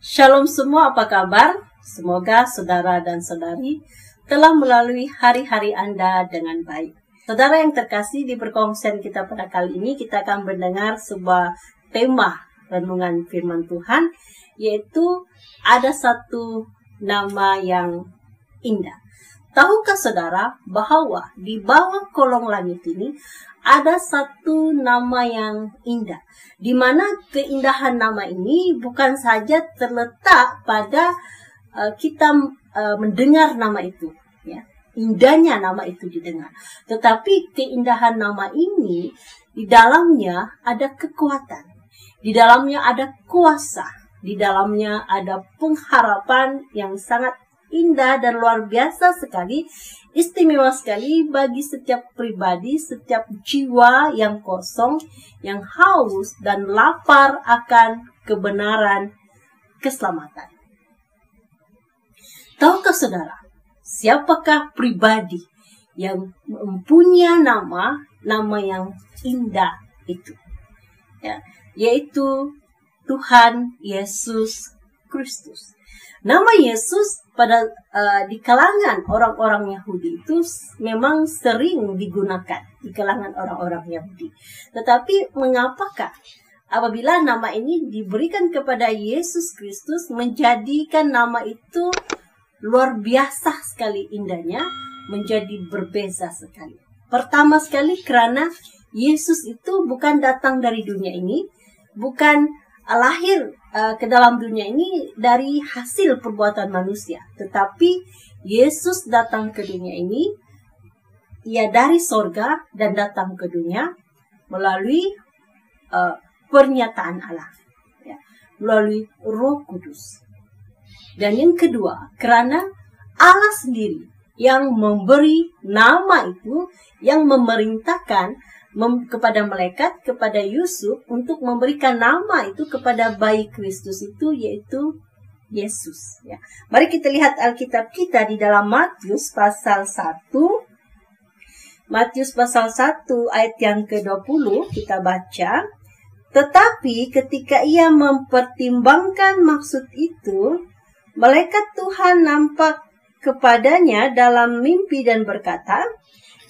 Shalom semua, apa kabar? Semoga saudara dan saudari telah melalui hari-hari Anda dengan baik. Saudara yang terkasih, di perkongsian kita pada kali ini kita akan mendengar sebuah tema renungan firman Tuhan, yaitu ada satu nama yang indah. Tahukah saudara bahwa di bawah kolong langit ini ada satu nama yang indah, di mana keindahan nama ini bukan saja terletak pada kita mendengar nama itu, ya, indahnya nama itu didengar, tetapi keindahan nama ini di dalamnya ada kekuatan, di dalamnya ada kuasa, di dalamnya ada pengharapan yang sangat indah dan luar biasa sekali, istimewa sekali bagi setiap pribadi, setiap jiwa yang kosong, yang haus dan lapar akan kebenaran, keselamatan. Tahukah saudara, siapakah pribadi yang mempunyai nama yang indah itu? Ya, yaitu Tuhan Yesus Kristus. Nama Yesus di kalangan orang-orang Yahudi itu memang sering digunakan di kalangan orang-orang Yahudi. Tetapi mengapakah apabila nama ini diberikan kepada Yesus Kristus menjadikan nama itu luar biasa sekali indahnya, menjadi berbeza sekali? Pertama sekali karena Yesus itu bukan datang dari dunia ini, bukan lahir ke dalam dunia ini dari hasil perbuatan manusia, tetapi Yesus datang ke dunia ini, ia dari sorga dan datang ke dunia melalui pernyataan Allah, ya, melalui Roh Kudus. Dan yang kedua, karena Allah sendiri yang memberi nama itu, yang memerintahkan kepada malaikat, kepada Yusuf untuk memberikan nama itu kepada bayi Kristus itu, yaitu Yesus. Ya. Mari kita lihat Alkitab kita di dalam Matius pasal 1. Matius pasal 1 ayat yang ke-20 kita baca. Tetapi ketika ia mempertimbangkan maksud itu, malaikat Tuhan nampak kepadanya dalam mimpi dan berkata,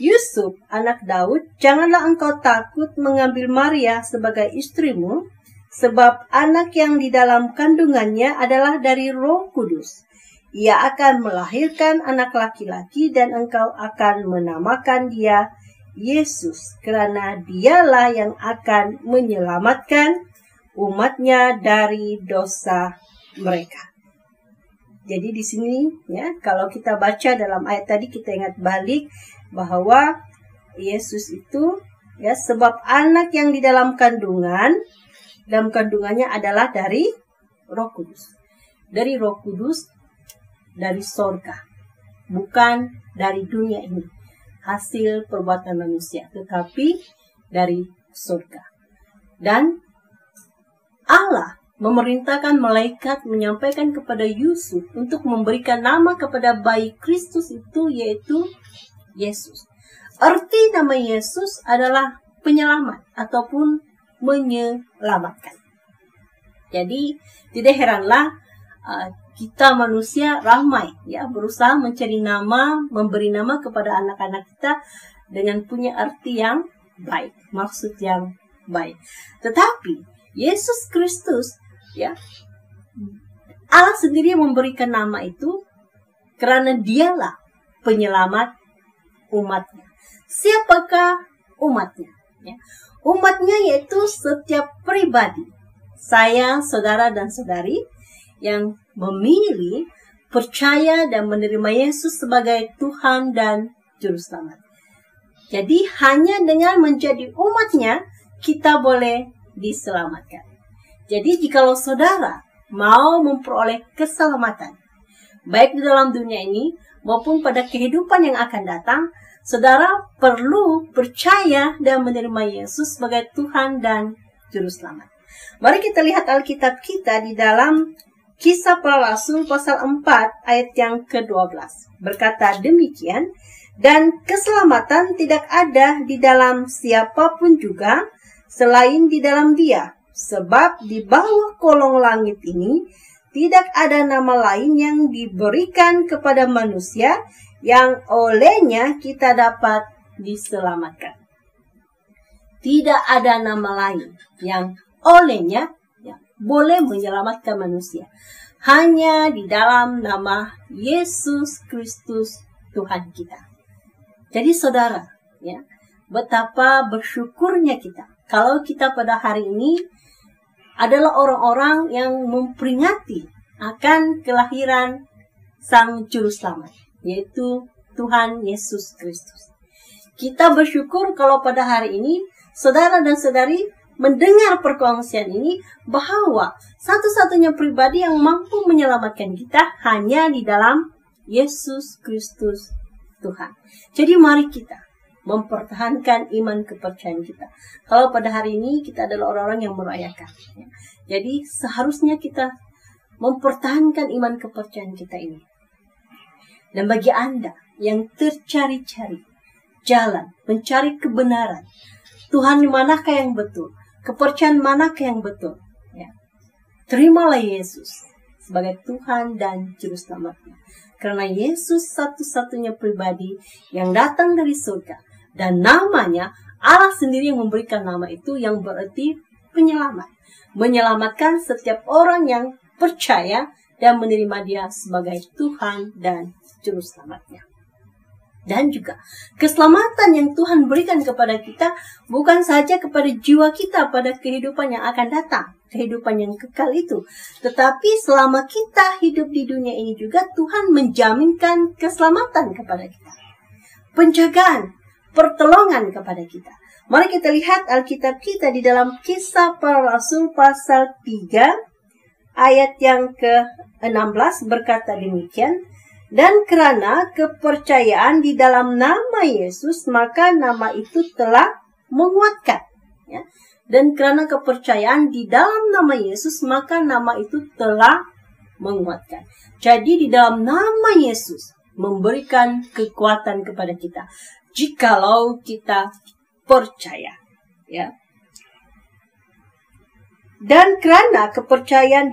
Yusuf, anak Daud, janganlah engkau takut mengambil Maria sebagai istrimu, sebab anak yang di dalam kandungannya adalah dari Roh Kudus. Ia akan melahirkan anak laki-laki dan engkau akan menamakan dia Yesus, karena dialah yang akan menyelamatkan umatnya dari dosa mereka. Jadi di sini, ya, kalau kita baca dalam ayat tadi, kita ingat balik bahwa Yesus itu, ya, sebab anak yang di dalam kandungannya adalah dari Roh Kudus. Dari Roh Kudus, dari sorga. Bukan dari dunia ini, hasil perbuatan manusia, tetapi dari sorga. Dan Allah memerintahkan malaikat menyampaikan kepada Yusuf untuk memberikan nama kepada bayi Kristus itu, yaitu Yesus. Arti nama Yesus adalah penyelamat ataupun menyelamatkan. Jadi tidak heranlah kita manusia ramai, ya, berusaha mencari nama, memberi nama kepada anak-anak kita dengan punya arti yang baik, maksud yang baik. Tetapi Yesus Kristus, ya, Allah sendiri memberikan nama itu karena dialah penyelamat umatnya. Siapakah umatnya? Ya, umatnya yaitu setiap pribadi, saya, saudara dan saudari yang memilih, percaya dan menerima Yesus sebagai Tuhan dan Juru Selamat. Jadi hanya dengan menjadi umatnya kita boleh diselamatkan. Jadi jikalau saudara mau memperoleh keselamatan, baik di dalam dunia ini maupun pada kehidupan yang akan datang, saudara perlu percaya dan menerima Yesus sebagai Tuhan dan Juru Selamat. Mari kita lihat Alkitab kita di dalam Kisah Para Rasul pasal 4 ayat yang ke-12. Berkata demikian, dan keselamatan tidak ada di dalam siapapun juga selain di dalam Dia, sebab di bawah kolong langit ini tidak ada nama lain yang diberikan kepada manusia yang olehnya kita dapat diselamatkan. Tidak ada nama lain yang olehnya boleh menyelamatkan manusia. Hanya di dalam nama Yesus Kristus Tuhan kita. Jadi saudara, betapa bersyukurnya kita kalau kita pada hari ini adalah orang-orang yang memperingati akan kelahiran Sang Juru Selamat, yaitu Tuhan Yesus Kristus. Kita bersyukur kalau pada hari ini saudara dan saudari mendengar perkongsian ini bahwa satu-satunya pribadi yang mampu menyelamatkan kita hanya di dalam Yesus Kristus Tuhan. Jadi mari kita mempertahankan iman kepercayaan kita. Kalau pada hari ini kita adalah orang-orang yang merayakan. Jadi seharusnya kita mempertahankan iman kepercayaan kita ini. Dan bagi Anda yang tercari-cari jalan, mencari kebenaran, Tuhan manakah yang betul, kepercayaan manakah yang betul, terimalah Yesus sebagai Tuhan dan Juru Selamatnya. Karena Yesus satu-satunya pribadi yang datang dari surga. Dan namanya, Allah sendiri yang memberikan nama itu, yang berarti penyelamat. Menyelamatkan setiap orang yang percaya dan menerima Dia sebagai Tuhan dan Juru Selamatnya. Dan juga keselamatan yang Tuhan berikan kepada kita bukan saja kepada jiwa kita pada kehidupan yang akan datang, kehidupan yang kekal itu, tetapi selama kita hidup di dunia ini juga Tuhan menjaminkan keselamatan kepada kita, penjagaan, pertolongan kepada kita. Mari kita lihat Alkitab kita di dalam Kisah Para Rasul pasal 3 ayat yang ke-16 berkata demikian. Dan karena kepercayaan di dalam nama Yesus, maka nama itu telah menguatkan. Dan karena kepercayaan di dalam nama Yesus, maka nama itu telah menguatkan. Jadi di dalam nama Yesus memberikan kekuatan kepada kita, jikalau kita percaya. Dan karena kepercayaan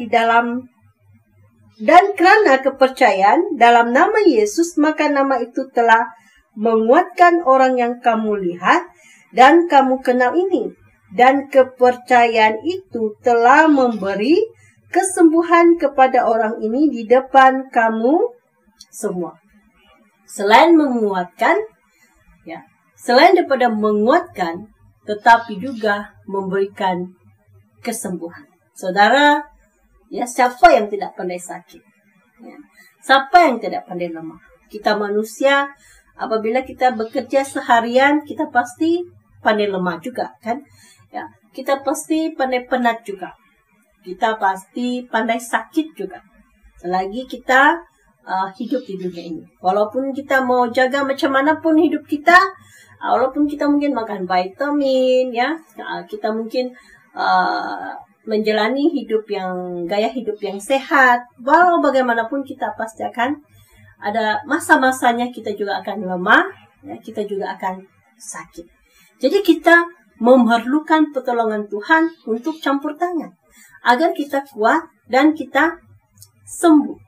dalam nama Yesus, maka nama itu telah menguatkan orang yang kamu lihat dan kamu kenal ini. Dan kepercayaan itu telah memberi kesembuhan kepada orang ini di depan kamu semua. Selain menguatkan, selain daripada menguatkan, tetapi juga memberikan kesembuhan. Saudara, siapa yang tidak pandai sakit? Siapa yang tidak pandai lemah? Kita manusia, apabila kita bekerja seharian, kita pasti pandai lemah juga, kan? Kita pasti pandai penat juga. Kita pasti pandai sakit juga. Selagi kita hidup di dunia ini. Walaupun kita mau jaga macam mana pun hidup kita, walaupun kita mungkin makan vitamin, kita mungkin menjalani gaya hidup yang sehat, walau bagaimanapun kita pasti akan ada masa-masanya kita juga akan lemah, kita juga akan sakit. Jadi kita memerlukan pertolongan Tuhan untuk campur tangan agar kita kuat dan kita sembuh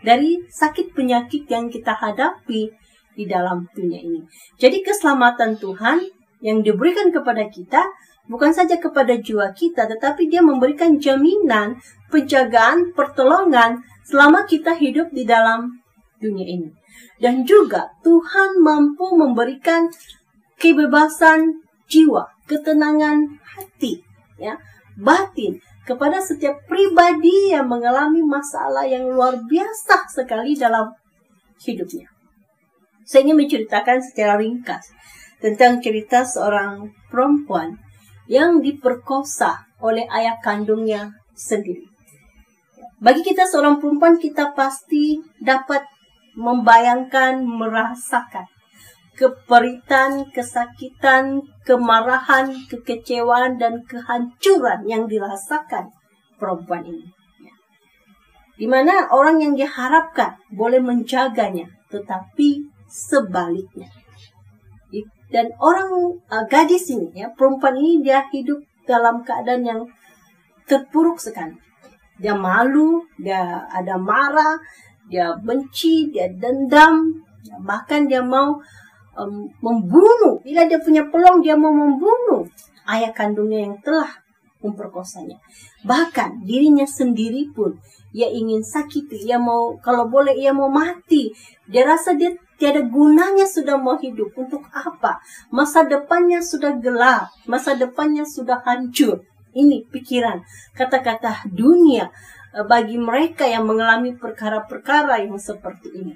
dari sakit penyakit yang kita hadapi di dalam dunia ini. Jadi keselamatan Tuhan yang diberikan kepada kita bukan saja kepada jiwa kita, tetapi Dia memberikan jaminan, penjagaan, pertolongan selama kita hidup di dalam dunia ini. Dan juga Tuhan mampu memberikan kebebasan jiwa, ketenangan hati, batin kepada setiap pribadi yang mengalami masalah yang luar biasa sekali dalam hidupnya. Saya ingin menceritakan secara ringkas tentang cerita seorang perempuan yang diperkosa oleh ayah kandungnya sendiri. Bagi kita seorang perempuan, kita pasti dapat membayangkan, merasakan keperitan, kesakitan, kemarahan, kekecewaan, dan kehancuran yang dirasakan perempuan ini. Di mana orang yang diharapkan boleh menjaganya, tetapi sebaliknya. Dan gadis ini, perempuan ini dia hidup dalam keadaan yang terpuruk sekali. Dia malu, dia ada marah, dia benci, dia dendam, bahkan dia mau membunuh. Bila dia punya peluang, dia mau membunuh ayah kandungnya yang telah memperkosanya. Bahkan dirinya sendiri pun ia ingin sakiti, ia mau, kalau boleh ia mau mati. Dia rasa dia tiada gunanya sudah mau hidup. Untuk apa? Masa depannya sudah gelap, masa depannya sudah hancur. Ini pikiran, kata-kata dunia bagi mereka yang mengalami perkara-perkara yang seperti ini.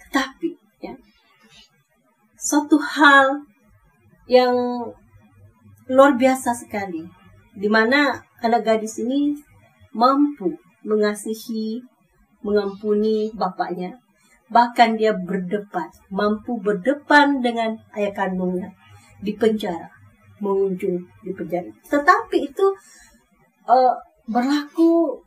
Tetapi ya, suatu hal yang luar biasa sekali, di mana anak gadis ini mampu mengasihi, mengampuni bapaknya. Bahkan dia berdepan, mampu berdepan dengan ayah kandungnya di penjara, mengunjung di penjara. Tetapi itu berlaku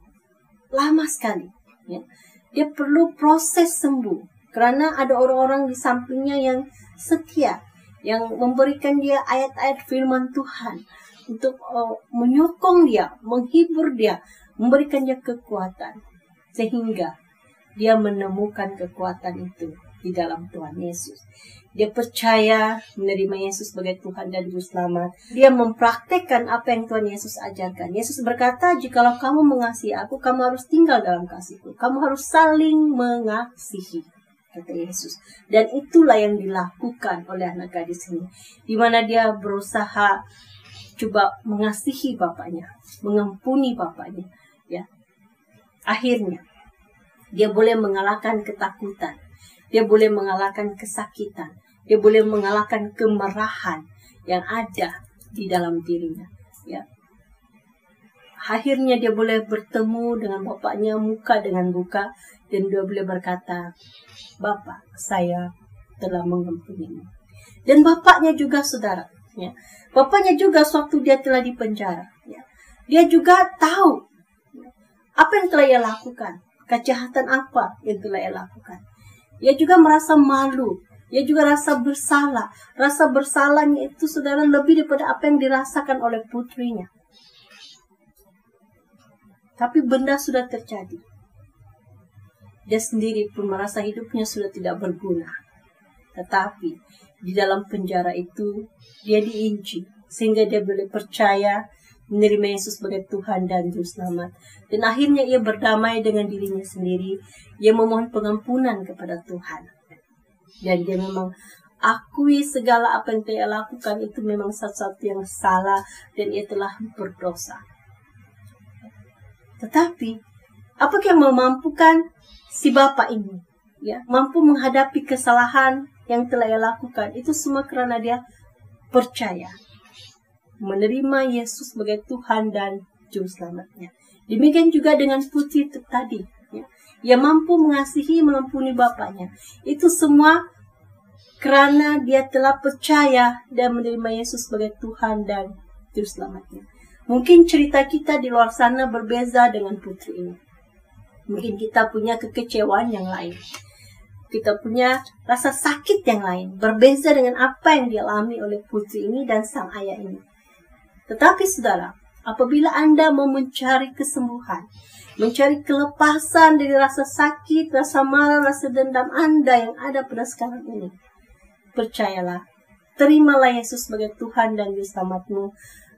lama sekali. Ya. Dia perlu proses sembuh, karena ada orang-orang di sampingnya yang setia, yang memberikan dia ayat-ayat firman Tuhan untuk menyokong dia, menghibur dia, memberikan dia kekuatan, sehingga dia menemukan kekuatan itu di dalam Tuhan Yesus. Dia percaya menerima Yesus sebagai Tuhan dan Juru Selamat. Dia mempraktekkan apa yang Tuhan Yesus ajarkan. Yesus berkata, jikalau kamu mengasihi aku, kamu harus tinggal dalam kasihku. Kamu harus saling mengasihi, kata Yesus. Dan itulah yang dilakukan oleh anak gadis ini, di mana dia berusaha coba mengasihi bapaknya, mengampuni bapaknya. Ya, akhirnya dia boleh mengalahkan ketakutan, dia boleh mengalahkan kesakitan, dia boleh mengalahkan kemarahan yang ada di dalam dirinya. Ya, akhirnya dia boleh bertemu dengan bapaknya muka dengan muka, dan dia boleh berkata, Bapak, saya telah mengampunimu. Dan bapaknya juga, saudara, ya, bapaknya juga sewaktu dia telah di penjara, ya, dia juga tahu apa yang telah ia lakukan, kejahatan apa yang telah ia lakukan. Ia juga merasa malu, ia juga rasa bersalah. Rasa bersalahnya itu, saudara, lebih daripada apa yang dirasakan oleh putrinya. Tapi benda sudah terjadi. Dia sendiri pun merasa hidupnya sudah tidak berguna. Tetapi di dalam penjara itu dia diinci, sehingga dia boleh percaya menerima Yesus sebagai Tuhan dan Juru Selamat. Dan akhirnya ia berdamai dengan dirinya sendiri. Ia memohon pengampunan kepada Tuhan. Dan dia memang akui segala apa yang dia lakukan itu memang sesuatu yang salah, dan ia telah berdosa. Tetapi apakah yang memampukan si bapak ini, ya, mampu menghadapi kesalahan yang telah ia lakukan? Itu semua karena dia percaya menerima Yesus sebagai Tuhan dan Juru Selamatnya. Demikian juga dengan putri itu tadi, ya. Ia mampu mengasihi, mengampuni bapaknya. Itu semua karena dia telah percaya dan menerima Yesus sebagai Tuhan dan Juru Selamatnya. Mungkin cerita kita di luar sana berbeza dengan putri ini. Mungkin kita punya kekecewaan yang lain. Kita punya rasa sakit yang lain, berbeza dengan apa yang dialami oleh putri ini dan sang ayah ini. Tetapi saudara, apabila Anda mau mencari kesembuhan, mencari kelepasan dari rasa sakit, rasa marah, rasa dendam Anda yang ada pada sekarang ini, percayalah, terimalah Yesus sebagai Tuhan dan Juru Selamatmu,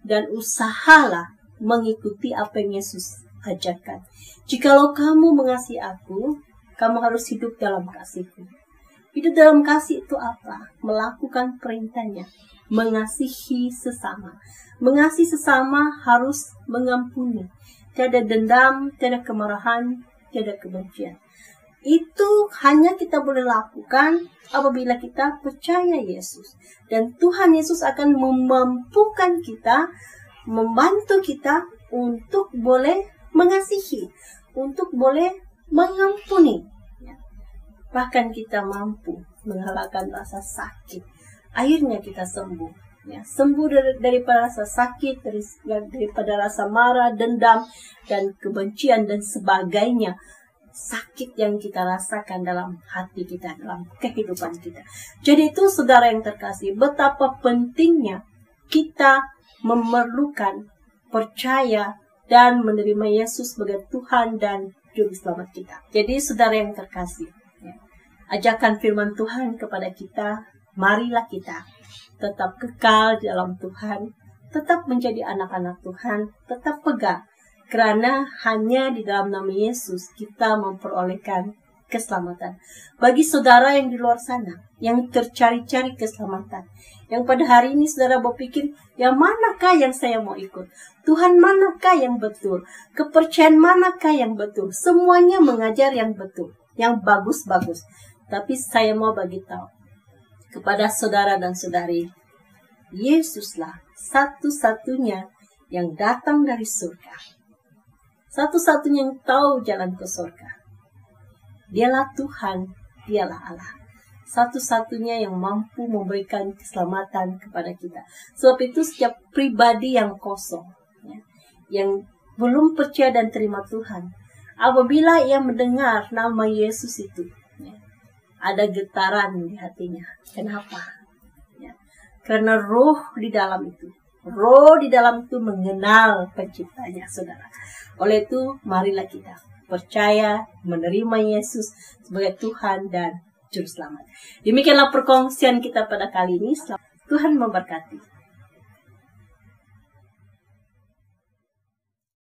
dan usahalah mengikuti apa yang Yesus ajarkan. Jikalau kamu mengasihi aku, kamu harus hidup dalam kasihku. Hidup dalam kasih itu apa? Melakukan perintahnya, mengasihi sesama. Mengasihi sesama harus mengampuni. Tiada dendam, tiada kemarahan, tiada kebencian. Itu hanya kita boleh lakukan apabila kita percaya Yesus. Dan Tuhan Yesus akan memampukan kita, membantu kita untuk boleh mengasihi, untuk boleh mengampuni. Bahkan kita mampu mengalahkan rasa sakit. Akhirnya kita sembuh. Ya, sembuh daripada rasa sakit, daripada rasa marah, dendam, dan kebencian, dan sebagainya. Sakit yang kita rasakan dalam hati kita, dalam kehidupan kita. Jadi itu, saudara yang terkasih, betapa pentingnya kita memerlukan percaya dan menerima Yesus sebagai Tuhan dan Juru Selamat kita. Jadi saudara yang terkasih, ajakan firman Tuhan kepada kita, marilah kita tetap kekal dalam Tuhan, tetap menjadi anak-anak Tuhan, tetap pegang. Karena hanya di dalam nama Yesus kita memperolehkan keselamatan. Bagi saudara yang di luar sana, yang tercari-cari keselamatan, yang pada hari ini saudara berpikir, yang manakah yang saya mau ikut? Tuhan manakah yang betul? Kepercayaan manakah yang betul? Semuanya mengajar yang betul, yang bagus-bagus. Tapi saya mau bagi tahu kepada saudara dan saudari, Yesuslah satu-satunya yang datang dari surga. Satu-satunya yang tahu jalan ke surga. Dialah Tuhan, dialah Allah. Satu-satunya yang mampu memberikan keselamatan kepada kita. Sebab itu setiap pribadi yang kosong, yang belum percaya dan terima Tuhan, apabila ia mendengar nama Yesus itu, ada getaran di hatinya. Kenapa? Karena roh di dalam itu. Roh di dalam itu mengenal penciptanya, saudara. Oleh itu, marilah kita percaya, menerima Yesus sebagai Tuhan dan Juru Selamat. Demikianlah perkongsian kita pada kali ini. Tuhan memberkati.